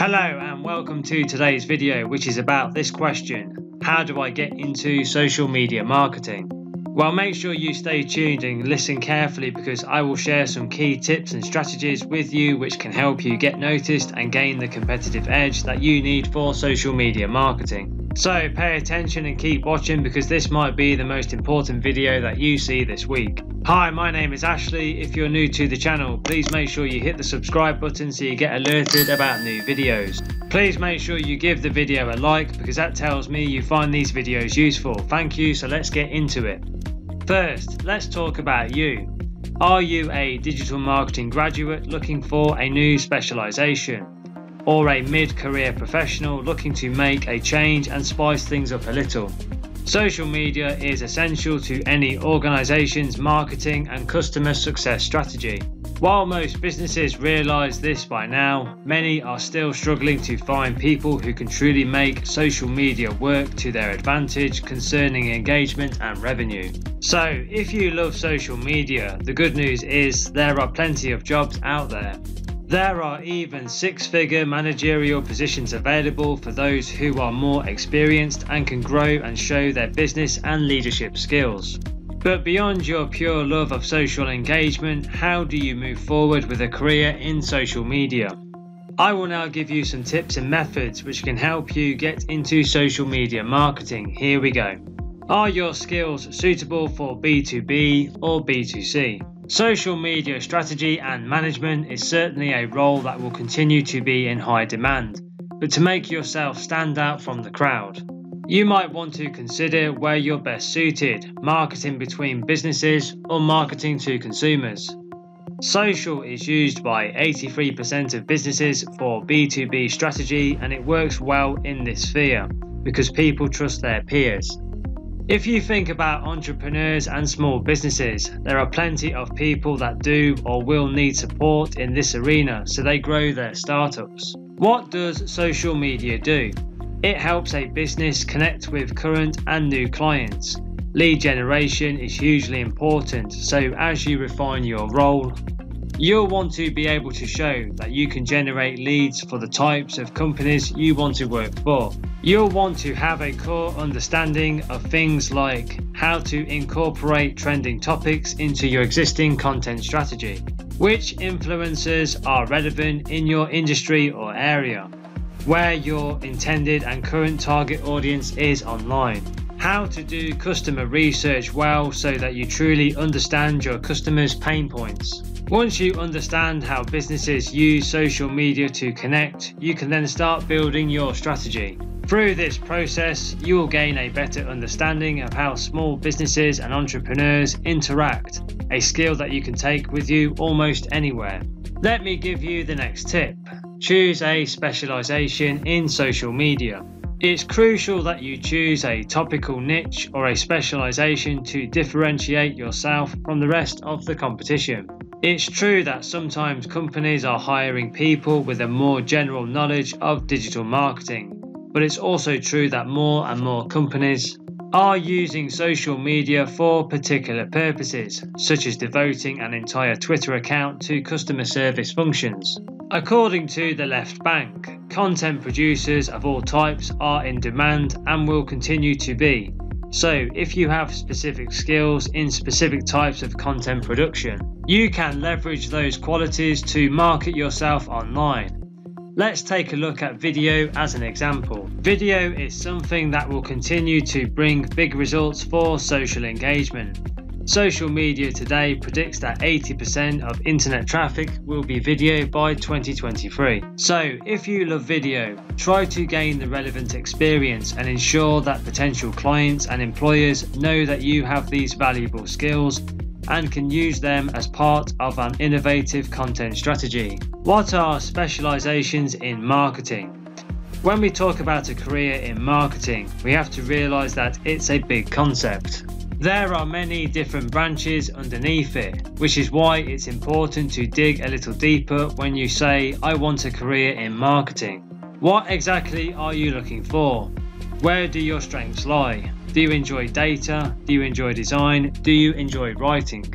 Hello and welcome to today's video, which is about this question: how do I get into social media marketing? Well, make sure you stay tuned and listen carefully, because I will share some key tips and strategies with you which can help you get noticed and gain the competitive edge that you need for social media marketing. So pay attention and keep watching, because this might be the most important video that you see this week. Hi, my name is Ashley. If you're new to the channel, please make sure you hit the subscribe button so you get alerted about new videos. Please make sure you give the video a like, because that tells me you find these videos useful. Thank you, so let's get into it. First, let's talk about you. Are you a digital marketing graduate looking for a new specialisation? Or a mid-career professional looking to make a change and spice things up a little? Social media is essential to any organisation's marketing and customer success strategy. While most businesses realise this by now, many are still struggling to find people who can truly make social media work to their advantage concerning engagement and revenue. So, if you love social media, the good news is there are plenty of jobs out there. There are even six-figure managerial positions available for those who are more experienced and can grow and show their business and leadership skills. But beyond your pure love of social engagement, how do you move forward with a career in social media? I will now give you some tips and methods which can help you get into social media marketing. Here we go. Are your skills suitable for B2B or B2C? Social media strategy and management is certainly a role that will continue to be in high demand, but to make yourself stand out from the crowd, you might want to consider where you're best suited: marketing between businesses or marketing to consumers. Social is used by 83% of businesses for B2B strategy, and it works well in this sphere because people trust their peers. If you think about entrepreneurs and small businesses, there are plenty of people that do or will need support in this arena, so they grow their startups. What does social media do? It helps a business connect with current and new clients. Lead generation is hugely important, so as you refine your role, you'll want to be able to show that you can generate leads for the types of companies you want to work for. You'll want to have a core understanding of things like how to incorporate trending topics into your existing content strategy, which influencers are relevant in your industry or area, where your intended and current target audience is online, how to do customer research well so that you truly understand your customers' pain points. Once you understand how businesses use social media to connect, you can then start building your strategy. Through this process, you will gain a better understanding of how small businesses and entrepreneurs interact, a skill that you can take with you almost anywhere. Let me give you the next tip. Choose a specialisation in social media. It's crucial that you choose a topical niche or a specialisation to differentiate yourself from the rest of the competition. It's true that sometimes companies are hiring people with a more general knowledge of digital marketing, but it's also true that more and more companies are using social media for particular purposes, such as devoting an entire Twitter account to customer service functions. According to the Left Bank, content producers of all types are in demand and will continue to be. So if you have specific skills in specific types of content production, you can leverage those qualities to market yourself online. Let's take a look at video as an example. Video is something that will continue to bring big results for social engagement. Social media today predicts that 80% of internet traffic will be video by 2023. So if you love video, try to gain the relevant experience and ensure that potential clients and employers know that you have these valuable skills and can use them as part of an innovative content strategy. What are specialisations in marketing? When we talk about a career in marketing, we have to realise that it's a big concept. There are many different branches underneath it, which is why it's important to dig a little deeper when you say, I want a career in marketing. What exactly are you looking for? Where do your strengths lie? Do you enjoy data? Do you enjoy design? Do you enjoy writing?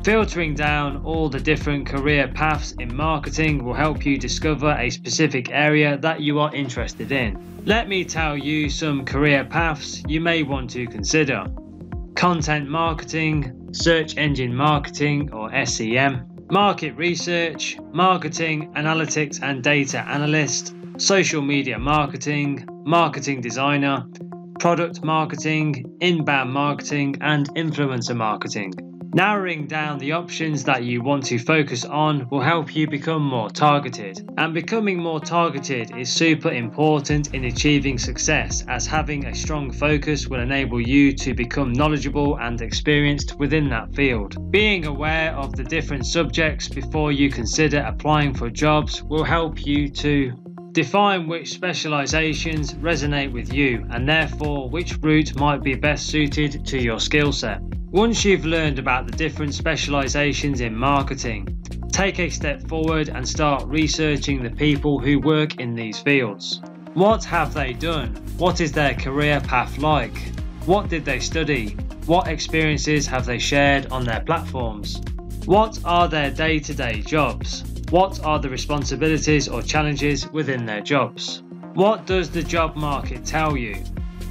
Filtering down all the different career paths in marketing will help you discover a specific area that you are interested in. Let me tell you some career paths you may want to consider. Content marketing, search engine marketing or SEM, market research, marketing analytics and data analyst, social media marketing, marketing designer, product marketing, inbound marketing, and influencer marketing. Narrowing down the options that you want to focus on will help you become more targeted. And becoming more targeted is super important in achieving success, as having a strong focus will enable you to become knowledgeable and experienced within that field. Being aware of the different subjects before you consider applying for jobs will help you to define which specialisations resonate with you and therefore which route might be best suited to your skill set. Once you've learned about the different specialisations in marketing, take a step forward and start researching the people who work in these fields. What have they done? What is their career path like? What did they study? What experiences have they shared on their platforms? What are their day-to-day jobs? What are the responsibilities or challenges within their jobs? What does the job market tell you?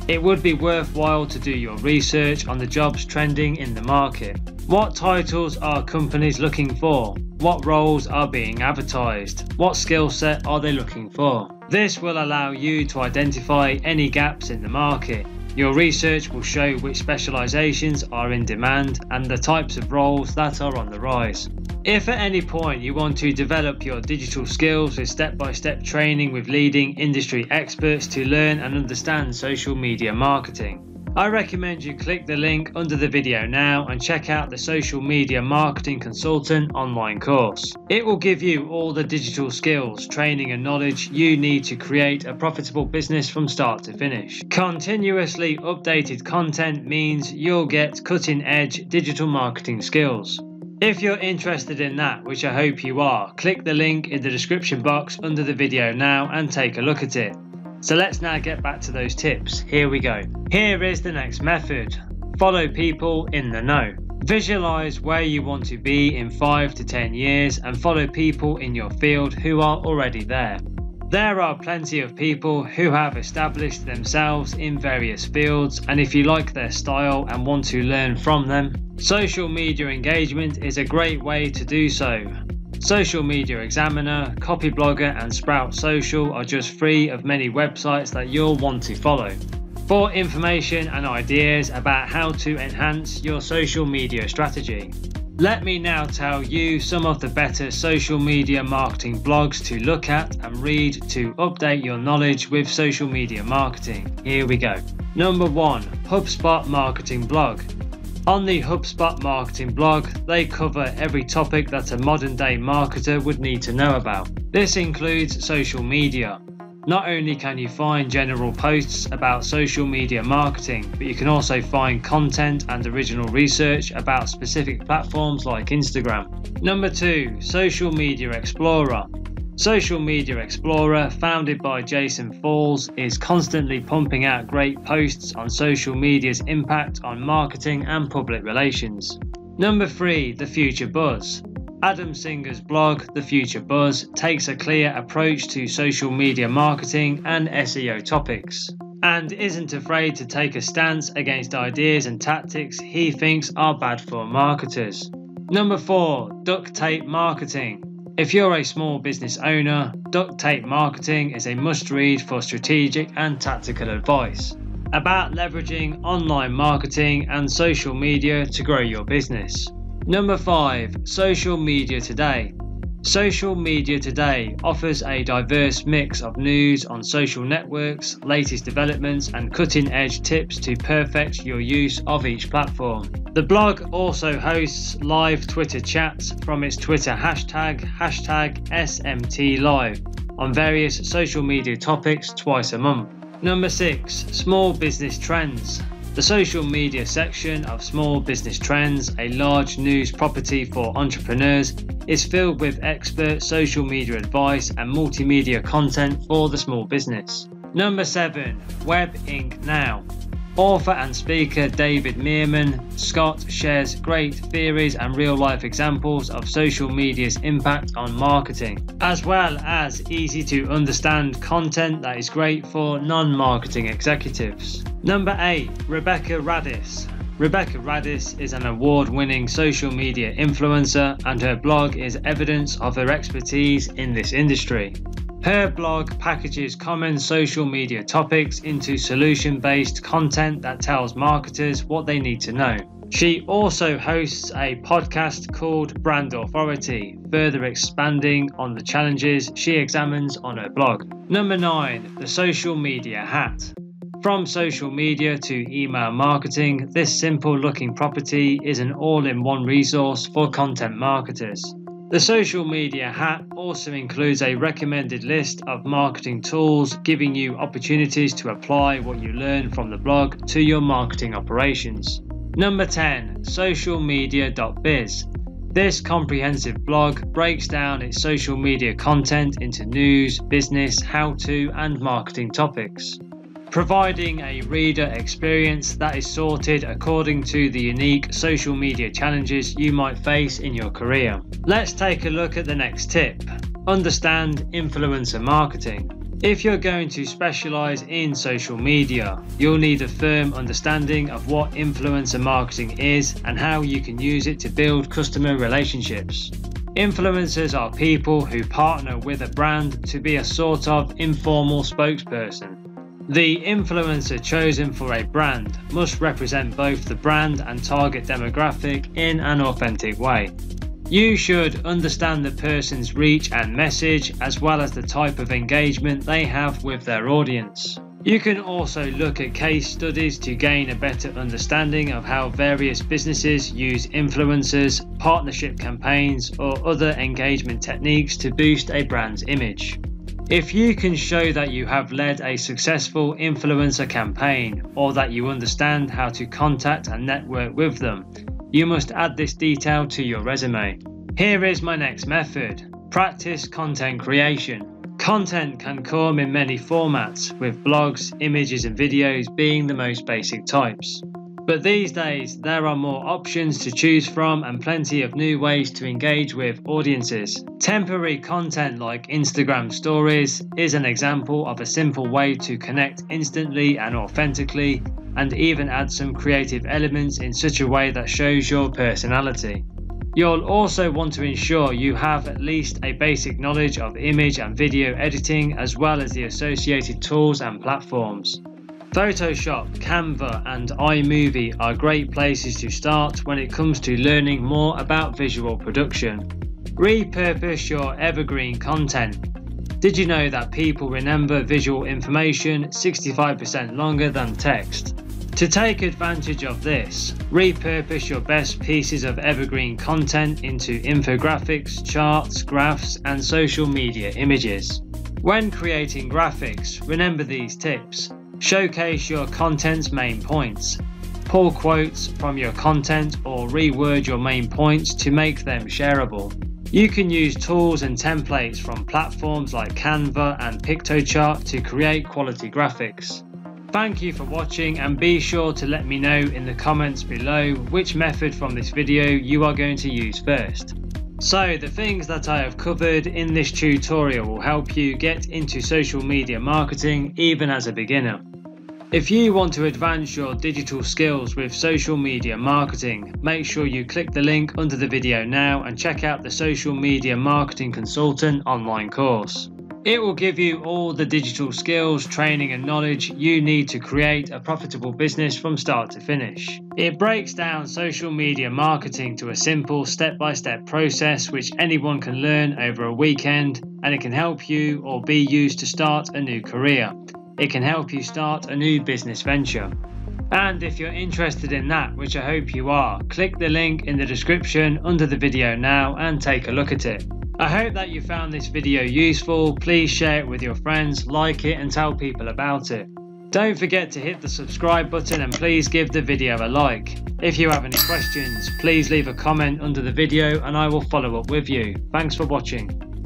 It would be worthwhile to do your research on the jobs trending in the market. What titles are companies looking for? What roles are being advertised? What skill set are they looking for? This will allow you to identify any gaps in the market. Your research will show which specialisations are in demand and the types of roles that are on the rise. If at any point you want to develop your digital skills with step-by-step training with leading industry experts to learn and understand social media marketing, I recommend you click the link under the video now and check out the Social Media Marketing Consultant online course. It will give you all the digital skills, training and knowledge you need to create a profitable business from start to finish. Continuously updated content means you'll get cutting-edge digital marketing skills. If you're interested in that, which I hope you are, click the link in the description box under the video now and take a look at it. So let's now get back to those tips. Here we go. Here is the next method. Follow people in the know. Visualize where you want to be in 5 to 10 years and follow people in your field who are already there. There are plenty of people who have established themselves in various fields, and if you like their style and want to learn from them, social media engagement is a great way to do so. Social Media Examiner, Copyblogger and Sprout Social are just 3 of many websites that you'll want to follow for information and ideas about how to enhance your social media strategy. Let me now tell you some of the better social media marketing blogs to look at and read to update your knowledge with social media marketing. Here we go. Number 1. HubSpot Marketing Blog. On the HubSpot marketing blog, they cover every topic that a modern day marketer would need to know about. This includes social media. Not only can you find general posts about social media marketing, but you can also find content and original research about specific platforms like Instagram. Number 2, Social Media Explorer. Social Media Explorer, founded by Jason Falls, is constantly pumping out great posts on social media's impact on marketing and public relations. Number 3, The Future Buzz. Adam Singer's blog, The Future Buzz, takes a clear approach to social media marketing and SEO topics, and isn't afraid to take a stance against ideas and tactics he thinks are bad for marketers. Number 4, Duct Tape Marketing. If you're a small business owner, Duct Tape Marketing is a must-read for strategic and tactical advice about leveraging online marketing and social media to grow your business. Number 5, Social Media Today. Social Media Today offers a diverse mix of news on social networks, latest developments, and cutting-edge tips to perfect your use of each platform. The blog also hosts live Twitter chats from its Twitter hashtag #SMTLive on various social media topics twice a month. Number 6, Small Business Trends. The social media section of Small Business Trends, a large news property for entrepreneurs, is filled with expert social media advice and multimedia content for the small business. Number 7, Web Inc. Now. Author and speaker David Meerman Scott shares great theories and real-life examples of social media's impact on marketing, as well as easy-to-understand content that is great for non-marketing executives. Number 8. Rebekah Radice. Rebekah Radice is an award-winning social media influencer, and her blog is evidence of her expertise in this industry. Her blog packages common social media topics into solution-based content that tells marketers what they need to know. She also hosts a podcast called Brand Authority, further expanding on the challenges she examines on her blog. Number 9. The social media hat. From social media to email marketing, this simple-looking property is an all-in-one resource for content marketers. The social media hat also includes a recommended list of marketing tools, giving you opportunities to apply what you learn from the blog to your marketing operations. Number 10. Socialmedia.biz. This comprehensive blog breaks down its social media content into news, business, how-to, and marketing topics, providing a reader experience that is sorted according to the unique social media challenges you might face in your career. Let's take a look at the next tip. Understand influencer marketing. If you're going to specialize in social media, you'll need a firm understanding of what influencer marketing is and how you can use it to build customer relationships. Influencers are people who partner with a brand to be a sort of informal spokesperson. The influencer chosen for a brand must represent both the brand and target demographic in an authentic way. You should understand the person's reach and message, as well as the type of engagement they have with their audience. You can also look at case studies to gain a better understanding of how various businesses use influencers, partnership campaigns, or other engagement techniques to boost a brand's image. If you can show that you have led a successful influencer campaign, or that you understand how to contact and network with them, you must add this detail to your resume. Here is my next method. Practice content creation. Content can come in many formats, with blogs, images and videos being the most basic types. But these days, there are more options to choose from and plenty of new ways to engage with audiences. Temporary content like Instagram stories is an example of a simple way to connect instantly and authentically, and even add some creative elements in such a way that shows your personality. You'll also want to ensure you have at least a basic knowledge of image and video editing, as well as the associated tools and platforms. Photoshop, Canva and iMovie are great places to start when it comes to learning more about visual production. Repurpose your evergreen content. Did you know that people remember visual information 65% longer than text? To take advantage of this, repurpose your best pieces of evergreen content into infographics, charts, graphs and social media images. When creating graphics, remember these tips. Showcase your content's main points. Pull quotes from your content or reword your main points to make them shareable. You can use tools and templates from platforms like Canva and Piktochart to create quality graphics. Thank you for watching, and be sure to let me know in the comments below which method from this video you are going to use first. So the things that I have covered in this tutorial will help you get into social media marketing even as a beginner. If you want to advance your digital skills with social media marketing, make sure you click the link under the video now and check out the Social Media Marketing Consultant online course. It will give you all the digital skills, training and knowledge you need to create a profitable business from start to finish. It breaks down social media marketing to a simple step-by-step process which anyone can learn over a weekend, and it can help you or be used to start a new career. It can help you start a new business venture. And if you're interested in that, which I hope you are, click the link in the description under the video now and take a look at it. I hope that you found this video useful. Please share it with your friends, like it and tell people about it. Don't forget to hit the subscribe button and please give the video a like. If you have any questions, please leave a comment under the video and I will follow up with you. Thanks for watching.